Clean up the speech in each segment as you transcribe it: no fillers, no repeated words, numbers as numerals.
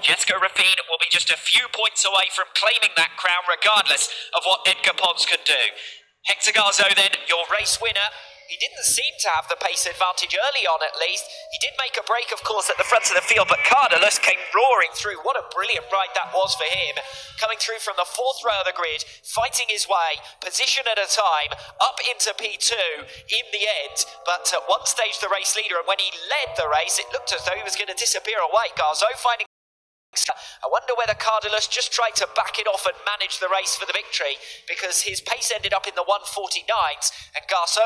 Jessica Rapine will be just a few points away from claiming that crown, regardless of what Edgar Pons can do. Hector Garzo then, your race winner. He didn't seem to have the pace advantage early on, at least. He did make a break, of course, at the front of the field, but Cardelus came roaring through. What a brilliant ride that was for him. Coming through from the fourth row of the grid, fighting his way, position at a time, up into P2 in the end. But at one stage, the race leader, and when he led the race, it looked as though he was going to disappear away. Garzo finding... I wonder whether Cardelus just tried to back it off and manage the race for the victory, because his pace ended up in the 149s, and Garzo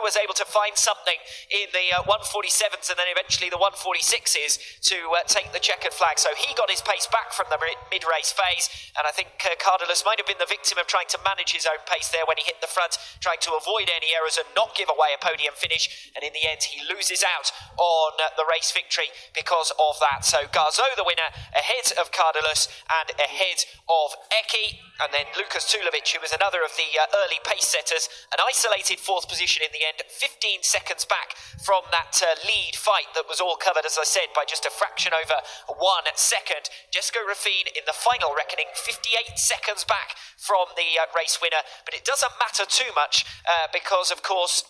was able to find something in the 147s and then eventually the 146s to take the checkered flag. So he got his pace back from the mid-race phase, and I think Cardelus might have been the victim of trying to manage his own pace there when he hit the front, trying to avoid any errors and not give away a podium finish, and in the end he loses out on the race victory because of that. So Garzo the winner, ahead of Cardelus and ahead of Ekky, and then Lukas Tulovic, who was another of the early pace setters, an isolated fourth position in the end, 15 seconds back from that lead fight that was all covered, as I said, by just a fraction over 1 second. Jessica Rapine in the final reckoning, 58 seconds back from the race winner, but it doesn't matter too much because, of course,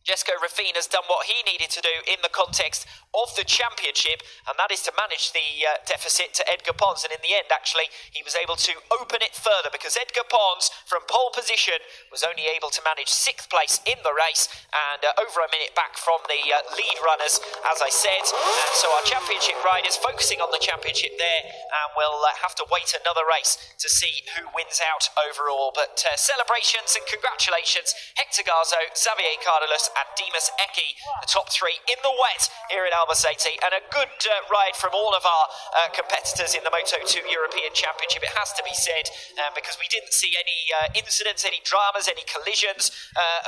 Jessica Rapine has done what he needed to do in the context of the championship, and that is to manage the deficit to Edgar Pons. And in the end, actually, he was able to open it further, because Edgar Pons, from pole position, was only able to manage 6th place in the race, and over a minute back from the lead runners, as I said. And so our championship riders focusing on the championship there, and we'll have to wait another race to see who wins out overall. But celebrations and congratulations, Hector Garzo, Xavier Cardelus and Dimas Ekky, the top 3 in the wet here in Albacete, and a good ride from all of our competitors in the Moto2 European Championship, it has to be said, because we didn't see any incidents, any dramas, any collisions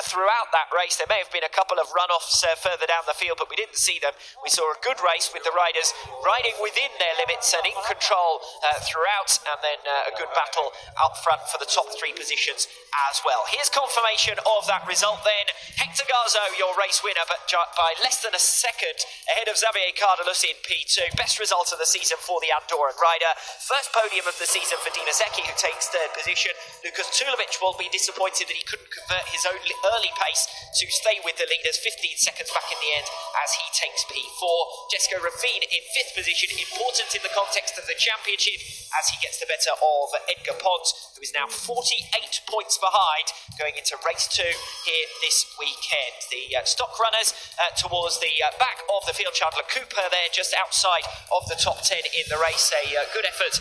throughout that race. There may have been a couple of runoffs further down the field, but we didn't see them. We saw a good race with the riders riding within their limits and in control throughout, and then a good battle out front for the top 3 positions as well. Here's confirmation of that result then. Hector Garzo, your race winner, but by less than a second ahead of Xavier Cardelus in P2. Best result of the season for the Andorran rider. First podium of the season for Dimas Ekky, who takes 3rd position. Lukas Tulovic will be disappointed that he couldn't convert his own early pace to stay with the leaders, 15 seconds back in the end as he takes P4. Jessica Rapine in 5th position, important in the context of the championship as he gets the better of Edgar Pons, who is now 48 points behind going into race 2 here this weekend. The stock runners towards the back of the field. Chandler Cooper there just outside of the top 10 in the race. A good effort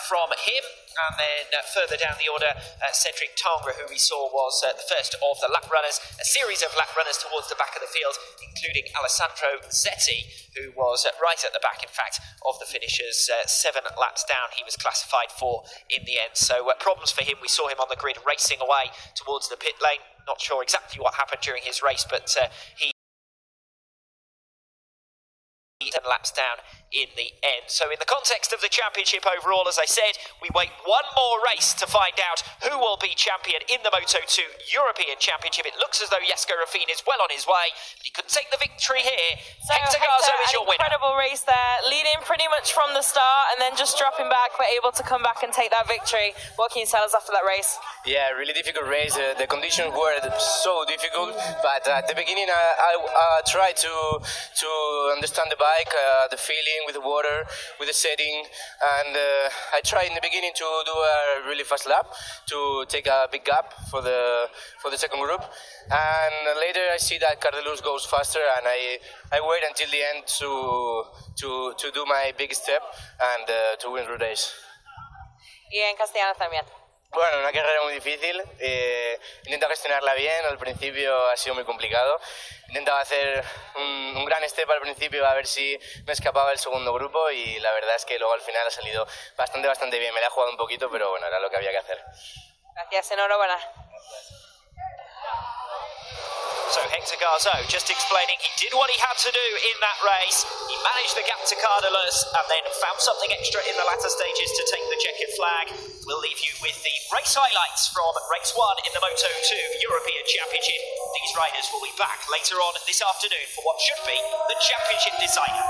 from him. And then further down the order, Cedric Tangre, who we saw was the first of the lap runners. A series of lap runners towards the back of the field, including Alessandro Zetti, who was right at the back, in fact, of the finishers. 7 laps down, he was classified for in the end. So problems for him. We saw him on the grid racing away towards the pit lane. Not sure exactly what happened during his race, but he 10 laps down in the end. So in the context of the championship overall, as I said, we wait one more race to find out who will be champion in the Moto2 European Championship. It looks as though Jessica Rapine is well on his way, but he couldn't take the victory here. So Hector Garzo is your winner. Incredible race there, leading pretty much from the start and then just dropping back, but able to come back and take that victory. What can you tell us after that race? Yeah, really difficult race. The conditions were so difficult, but at the beginning I tried to understand the bike, the feeling with the water, with the setting, and I tried in the beginning to do a really fast lap to take a big gap for the second group, and later I see that Cardelus goes faster, and I wait until the end to do my big step and to win the race. Y en castellano también. Bueno, una carrera muy difícil, intento gestionarla bien, al principio ha sido muy complicado, intentaba hacer un gran step al principio a ver si me escapaba el segundo grupo y la verdad es que luego al final ha salido bastante bien, me la he jugado un poquito, pero bueno, era lo que había que hacer. Gracias, enhorabuena. So Hector Garzo just explaining he did what he had to do in that race. He managed the gap to Cardelus and then found something extra in the latter stages to take the checkered flag. We'll leave you with the race highlights from race 1 in the Moto2 European Championship. These riders will be back later on this afternoon for what should be the championship decider.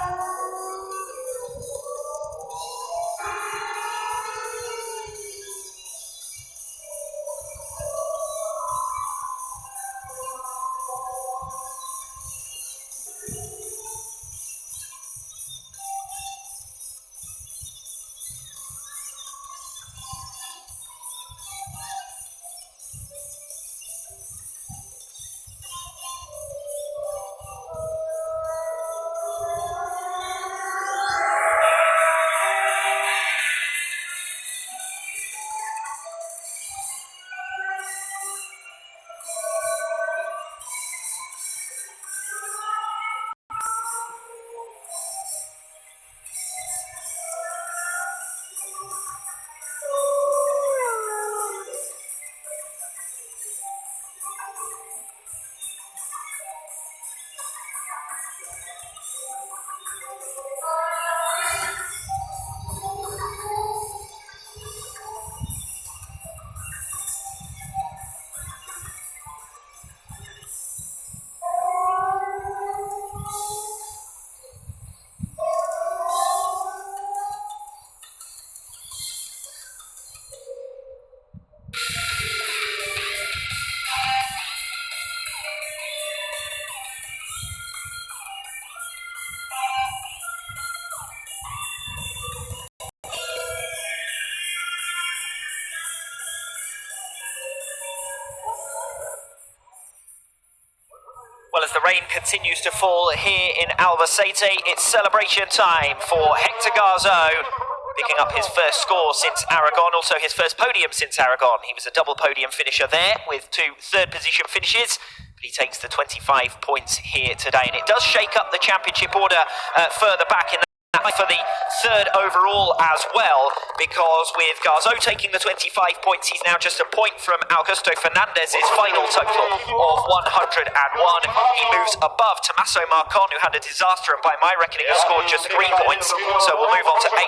as the rain continues to fall here in Albacete, it's celebration time for Hector Garzo, picking up his first score since Aragon, also his first podium since Aragon. He was a double podium finisher there with 2 third-position finishes. But he takes the 25 points here today, and it does shake up the championship order further back in for the third overall as well, because with Garzo taking the 25 points, he's now just a point from Augusto Fernandez's final total of 101. He moves above Tommaso Marcon, who had a disaster and by my reckoning has scored just 3 points, so we'll move on to 80.